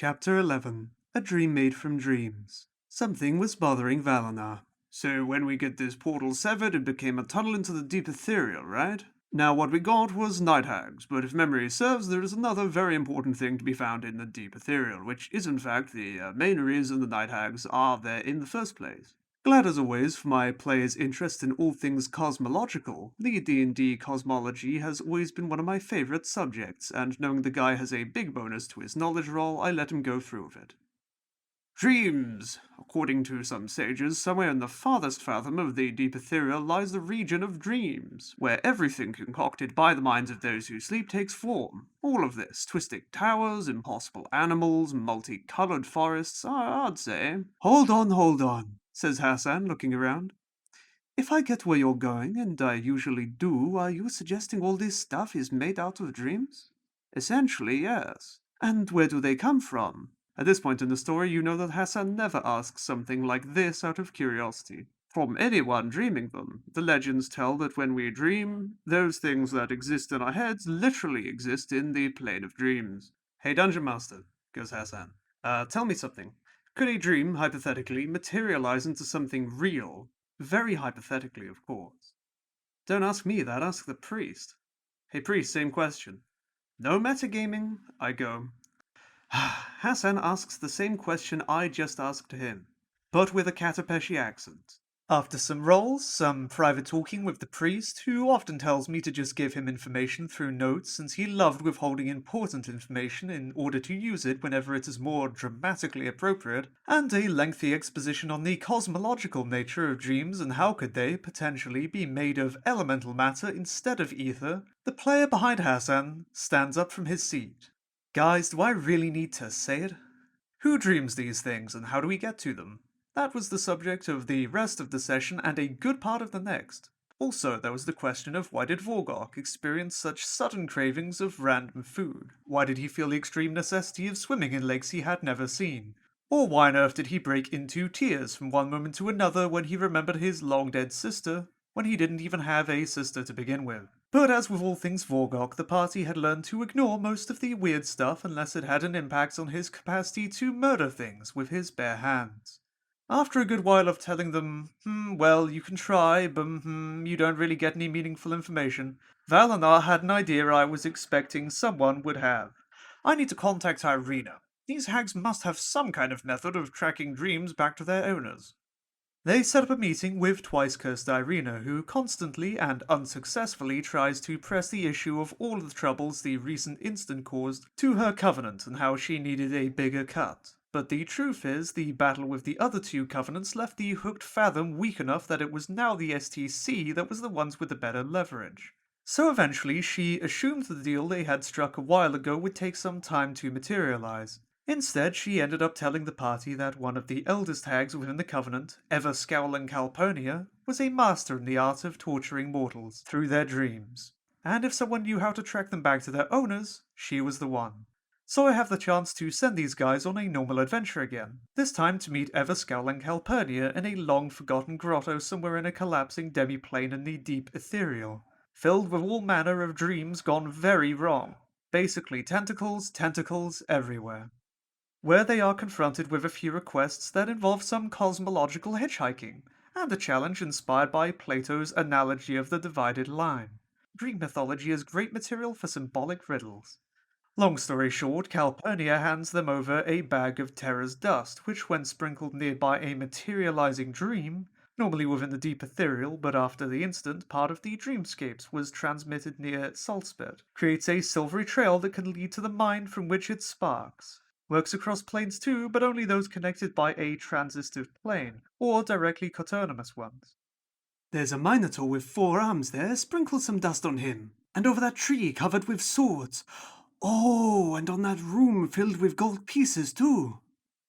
Chapter 11. A Dream Made from Dreams. Something was bothering Valinor. So when we get this portal severed, it became a tunnel into the deep ethereal, right? Now what we got was night hags, but if memory serves, there is another very important thing to be found in the deep ethereal, which is in fact the main reason the night hags are there in the first place. Glad as always for my players' interest in all things cosmological. The D&D cosmology has always been one of my favorite subjects, and knowing the guy has a big bonus to his knowledge roll, I let him go through with it. Dreams! According to some sages, somewhere in the farthest fathom of the deep ethereal lies the region of dreams, where everything concocted by the minds of those who sleep takes form. All of this, twisted towers, impossible animals, multicolored forests, I'd say. Hold on, says Hassan, looking around. If I get where you're going, and I usually do, are you suggesting all this stuff is made out of dreams? Essentially, yes. And where do they come from? At this point in the story, you know that Hassan never asks something like this out of curiosity. From anyone dreaming them. The legends tell that when we dream, those things that exist in our heads literally exist in the plane of dreams. Hey, Dungeon Master, goes Hassan. Tell me something. Could a dream, hypothetically, materialize into something real? Very hypothetically, of course. Don't ask me that, ask the priest. Hey, priest, same question. No metagaming, I go. Hassan asks the same question I just asked him, but with a Katapeshi accent. After some rolls, some private talking with the priest, who often tells me to just give him information through notes since he loved withholding important information in order to use it whenever it is more dramatically appropriate, and a lengthy exposition on the cosmological nature of dreams and how could they, potentially, be made of elemental matter instead of ether, the player behind Hassan stands up from his seat. Guys, do I really need to say it? Who dreams these things and how do we get to them? That was the subject of the rest of the session and a good part of the next. Also, there was the question of why did Vorgok experience such sudden cravings of random food? Why did he feel the extreme necessity of swimming in lakes he had never seen? Or why on earth did he break into tears from one moment to another when he remembered his long-dead sister, when he didn't even have a sister to begin with? But as with all things Vorgok, the party had learned to ignore most of the weird stuff unless it had an impact on his capacity to murder things with his bare hands. After a good while of telling them, well, you can try, but you don't really get any meaningful information, Valinor had an idea I was expecting someone would have. I need to contact Irina. These hags must have some kind of method of tracking dreams back to their owners. They set up a meeting with twice-cursed Irina, who constantly and unsuccessfully tries to press the issue of all the troubles the recent incident caused to her covenant and how she needed a bigger cut. But the truth is, the battle with the other two covenants left the Hooked Fathom weak enough that it was now the STC that was the ones with the better leverage. So eventually she assumed the deal they had struck a while ago would take some time to materialize. Instead, she ended up telling the party that one of the eldest hags within the Covenant, ever scowling Calpurnia, was a master in the art of torturing mortals through their dreams. And if someone knew how to track them back to their owners, she was the one. So I have the chance to send these guys on a normal adventure again, this time to meet ever scowling Calpurnia in a long-forgotten grotto somewhere in a collapsing demiplane in the deep ethereal, filled with all manner of dreams gone very wrong. Basically tentacles everywhere, where they are confronted with a few requests that involve some cosmological hitchhiking, and a challenge inspired by Plato's analogy of the divided line. Greek mythology is great material for symbolic riddles. Long story short, Calpurnia hands them over a bag of Terra's dust, which when sprinkled nearby a materializing dream, normally within the deep ethereal, but after the instant part of the dreamscapes was transmitted near Salzburg, creates a silvery trail that can lead to the mind from which it sparks. Works across planes too, but only those connected by a transitive plane, or directly coterminous ones. There's a Minotaur with 4 arms there, sprinkle some dust on him. And over that tree covered with swords. Oh, and on that room filled with gold pieces too.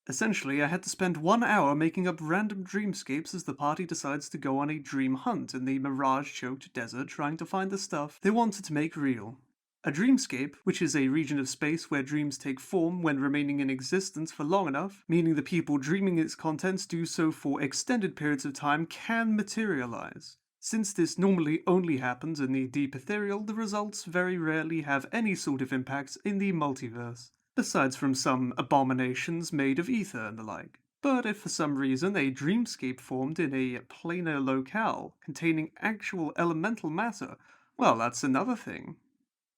Essentially, I had to spend 1 hour making up random dreamscapes as the party decides to go on a dream hunt in the mirage-choked desert trying to find the stuff they wanted to make real. A dreamscape, which is a region of space where dreams take form when remaining in existence for long enough, meaning the people dreaming its contents do so for extended periods of time, can materialize. Since this normally only happens in the deep ethereal, the results very rarely have any sort of impact in the multiverse. besides from some abominations made of ether and the like. But if for some reason a dreamscape formed in a planar locale containing actual elemental matter, well, that's another thing.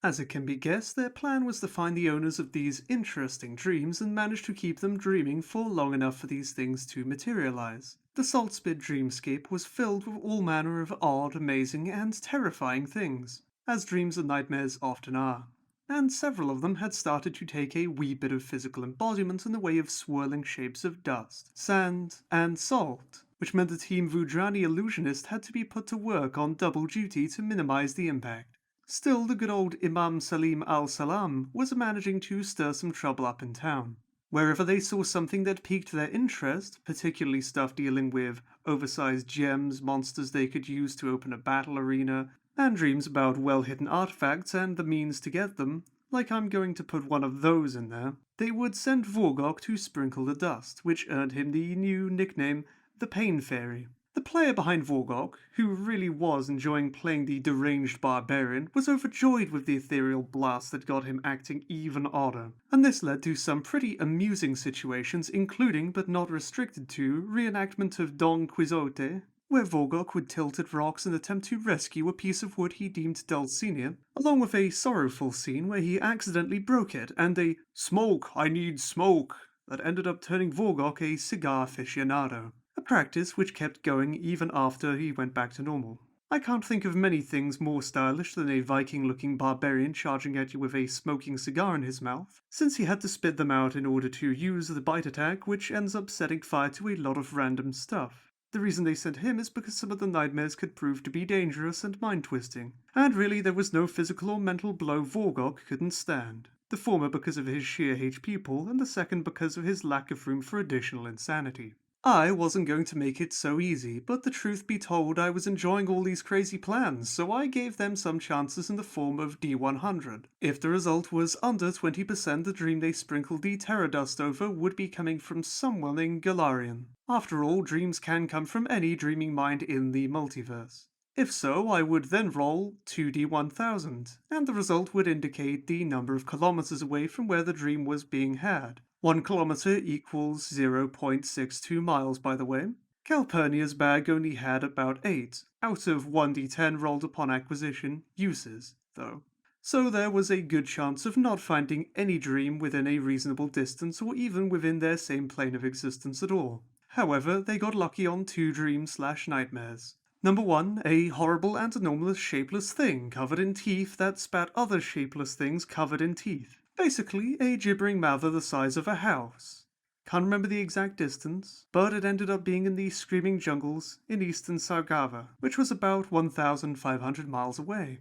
As it can be guessed, their plan was to find the owners of these interesting dreams and manage to keep them dreaming for long enough for these things to materialize. The Saltspit dreamscape was filled with all manner of odd, amazing, and terrifying things, as dreams and nightmares often are. And several of them had started to take a wee bit of physical embodiment in the way of swirling shapes of dust, sand, and salt, which meant the Team Vudrani illusionist had to be put to work on double duty to minimize the impact. Still, the good old Imam Salim al-Salam was managing to stir some trouble up in town. Wherever they saw something that piqued their interest, particularly stuff dealing with oversized gems, monsters they could use to open a battle arena, and dreams about well-hidden artifacts and the means to get them, like I'm going to put one of those in there, they would send Vorgok to sprinkle the dust, which earned him the new nickname, the Pain Fairy. The player behind Vorgok, who really was enjoying playing the deranged barbarian, was overjoyed with the ethereal blast that got him acting even odder, and this led to some pretty amusing situations, including but not restricted to reenactment of Don Quixote, where Vorgok would tilt at rocks and attempt to rescue a piece of wood he deemed Dulcinea, along with a sorrowful scene where he accidentally broke it, and a "smoke, I need smoke" that ended up turning Vorgok a cigar aficionado, a practice which kept going even after he went back to normal. I can't think of many things more stylish than a Viking-looking barbarian charging at you with a smoking cigar in his mouth, since he had to spit them out in order to use the bite attack, which ends up setting fire to a lot of random stuff. The reason they sent him is because some of the nightmares could prove to be dangerous and mind-twisting, and really there was no physical or mental blow Vorgok couldn't stand. The former because of his sheer HP pool, and the second because of his lack of room for additional insanity. I wasn't going to make it so easy, but the truth be told, I was enjoying all these crazy plans, so I gave them some chances in the form of D100. If the result was under 20%, the dream they sprinkled the terror dust over would be coming from someone in Galarian. After all, dreams can come from any dreaming mind in the multiverse. If so, I would then roll 2D1000, and the result would indicate the number of kilometers away from where the dream was being had. 1 kilometer equals 0.62 miles, by the way. Calpurnia's bag only had about 8, out of 1d10 rolled upon acquisition, uses, though. So there was a good chance of not finding any dream within a reasonable distance or even within their same plane of existence at all. However, they got lucky on 2 dreams/nightmares. Number 1, a horrible and anomalous shapeless thing covered in teeth that spat other shapeless things covered in teeth. Basically, a gibbering mouther the size of a house. Can't remember the exact distance, but it ended up being in the screaming jungles in eastern Sargava, which was about 1,500 miles away.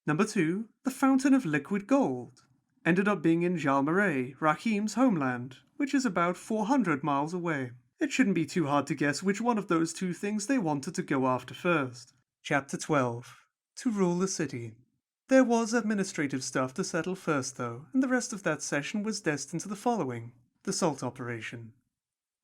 Number 2, the Fountain of Liquid Gold. Ended up being in Jalmaray, Rahim's homeland, which is about 400 miles away. It shouldn't be too hard to guess which one of those 2 things they wanted to go after first. Chapter 12. To rule the city. There was administrative stuff to settle first, though, and the rest of that session was destined to the following: the Salt Operation.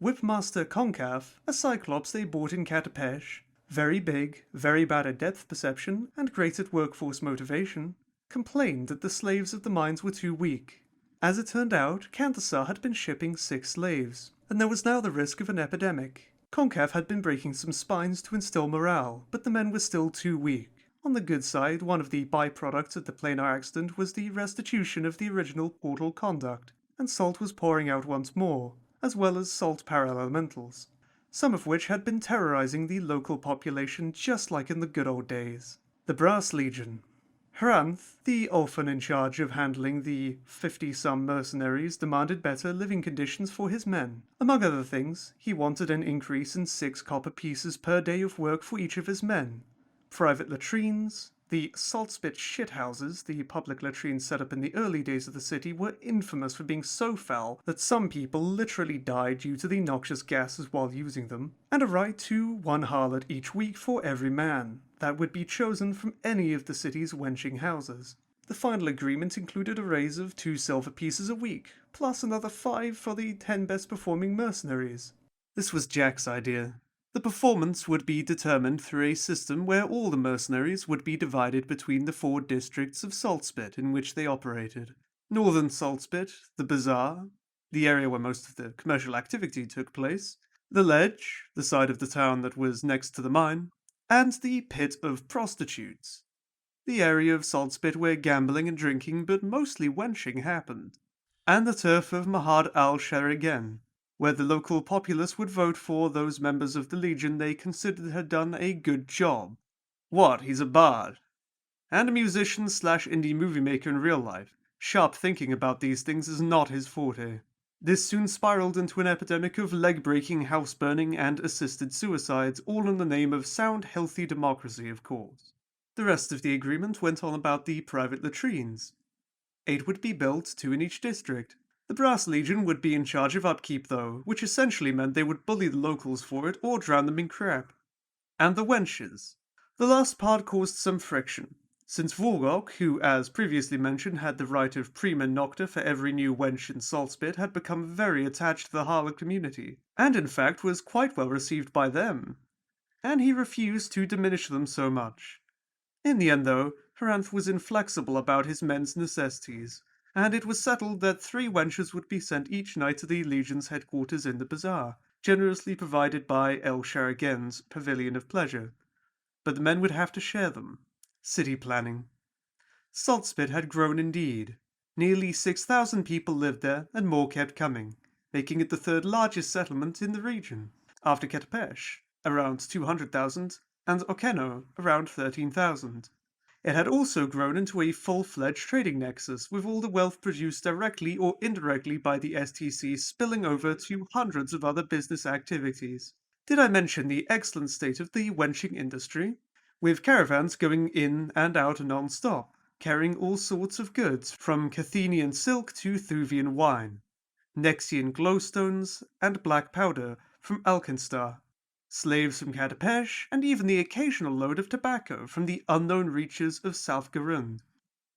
Whipmaster Concav, a Cyclops they bought in Katapesh, very big, very bad at depth perception, and great at workforce motivation, complained that the slaves of the mines were too weak. As it turned out, Kantasar had been shipping 6 slaves, and there was now the risk of an epidemic. Concav had been breaking some spines to instill morale, but the men were still too weak. On the good side, one of the byproducts of the planar accident was the restitution of the original portal conduct, and salt was pouring out once more, as well as salt parallelementals, some of which had been terrorizing the local population just like in the good old days. The Brass Legion. Hranth, the orphan in charge of handling the 50-some mercenaries, demanded better living conditions for his men. Among other things, he wanted an increase in 6 copper pieces per day of work for each of his men, private latrines. The Saltspit shithouses, the public latrines set up in the early days of the city, were infamous for being so foul that some people literally died due to the noxious gases while using them, and a right to 1 harlot each week for every man that would be chosen from any of the city's wenching houses. The final agreement included a raise of 2 silver pieces a week, plus another 5 for the 10 best performing mercenaries. This was Jack's idea. The performance would be determined through a system where all the mercenaries would be divided between the 4 districts of Saltspit in which they operated. Northern Saltspit, the Bazaar, the area where most of the commercial activity took place, the Ledge, the side of the town that was next to the mine, and the Pit of Prostitutes, the area of Saltspit where gambling and drinking, but mostly wenching, happened, and the turf of Mahad al-Sharigan, where the local populace would vote for those members of the Legion they considered had done a good job. What, he's a bard? And a musician slash indie movie maker in real life. Sharp thinking about these things is not his forte. This soon spiraled into an epidemic of leg breaking, house burning, and assisted suicides, all in the name of sound, healthy democracy, of course. The rest of the agreement went on about the private latrines. 8 would be built, 2 in each district. The Brass Legion would be in charge of upkeep, though, which essentially meant they would bully the locals for it or drown them in crap. And the wenches. The last part caused some friction, since Vorgok, who as previously mentioned had the right of prima nocta for every new wench in Saltspit, had become very attached to the harlot community, and in fact was quite well received by them, and he refused to diminish them so much. In the end, though, Haranth was inflexible about his men's necessities, and it was settled that 3 wenches would be sent each night to the Legion's headquarters in the bazaar, generously provided by El Sharagen's Pavilion of Pleasure. But the men would have to share them. City planning. Saltspit had grown indeed. Nearly 6,000 people lived there, and more kept coming, making it the 3rd largest settlement in the region, after Ketapesh, around 200,000, and Okeno, around 13,000. It had also grown into a full-fledged trading nexus, with all the wealth produced directly or indirectly by the STC spilling over to hundreds of other business activities. Did I mention the excellent state of the wenching industry? With caravans going in and out non-stop, carrying all sorts of goods, from Cathenian silk to Thuvian wine, Nexian glowstones, and black powder from Alkenstar, slaves from Katapesh, and even the occasional load of tobacco from the unknown reaches of South Garund.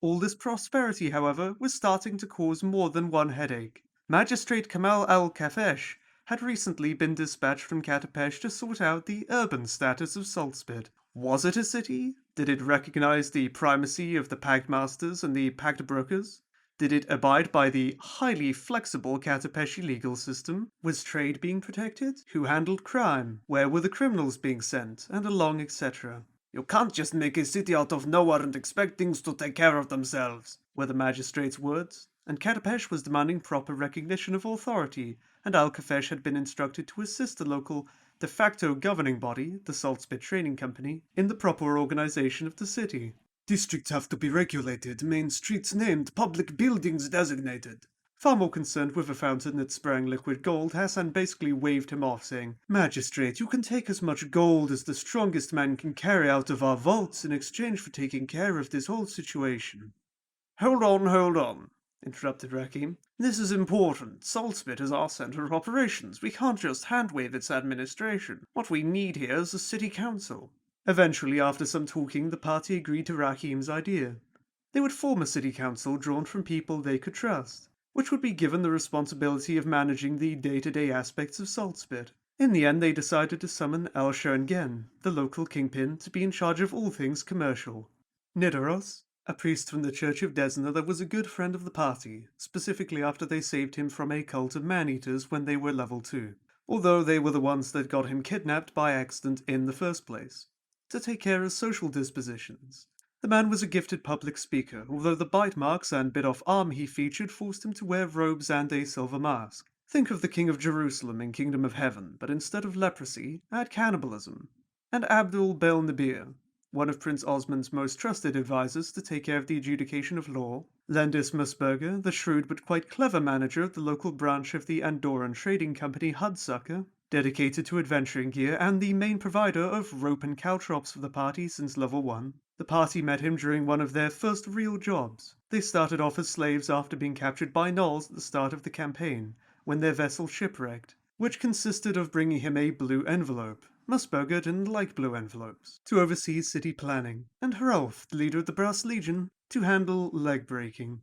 All this prosperity, however, was starting to cause more than one headache. Magistrate Kamal al-Kafesh had recently been dispatched from Katapesh to sort out the urban status of Saltspit. Was it a city? Did it recognize the primacy of the Pact Masters and the Pact Brokers? Did it abide by the highly flexible Katapeshi legal system? Was trade being protected? Who handled crime? Where were the criminals being sent? And along, etc. You can't just make a city out of nowhere and expect things to take care of themselves, were the magistrate's words, and Katapesh was demanding proper recognition of authority, and Al-Kafesh had been instructed to assist the local de facto governing body, the Saltspit Trading Company, in the proper organization of the city. Districts have to be regulated, main streets named, public buildings designated. Far more concerned with a fountain that sprang liquid gold, Hassan basically waved him off, saying, Magistrate, you can take as much gold as the strongest man can carry out of our vaults in exchange for taking care of this whole situation. Hold on, interrupted Rakim. This is important. Saltspit is our center of operations. We can't just handwave its administration. What we need here is a city council. Eventually, after some talking, the party agreed to Rakim's idea. They would form a city council drawn from people they could trust, which would be given the responsibility of managing the day-to-day aspects of Saltspit. In the end, they decided to summon El Schoengen, the local kingpin, to be in charge of all things commercial. Nidoros, a priest from the Church of Desna that was a good friend of the party, specifically after they saved him from a cult of man-eaters when they were level 2, although they were the ones that got him kidnapped by accident in the first place, to take care of social dispositions. The man was a gifted public speaker, although the bite marks and bit-off arm he featured forced him to wear robes and a silver mask. Think of the King of Jerusalem in Kingdom of Heaven, but instead of leprosy, add cannibalism. And Abdul Bel-Nabir, one of Prince Osman's most trusted advisors to take care of the adjudication of law, Landis Musburger, the shrewd but quite clever manager of the local branch of the Andorran trading company Hudsucker, dedicated to adventuring gear and the main provider of rope and caltrops for the party since level 1. The party met him during one of their first real jobs. They started off as slaves after being captured by Gnolls at the start of the campaign, when their vessel shipwrecked, which consisted of bringing him a blue envelope. Musburger didn't like blue envelopes, to oversee city planning, and Hrolf, the leader of the Brass Legion, to handle leg breaking.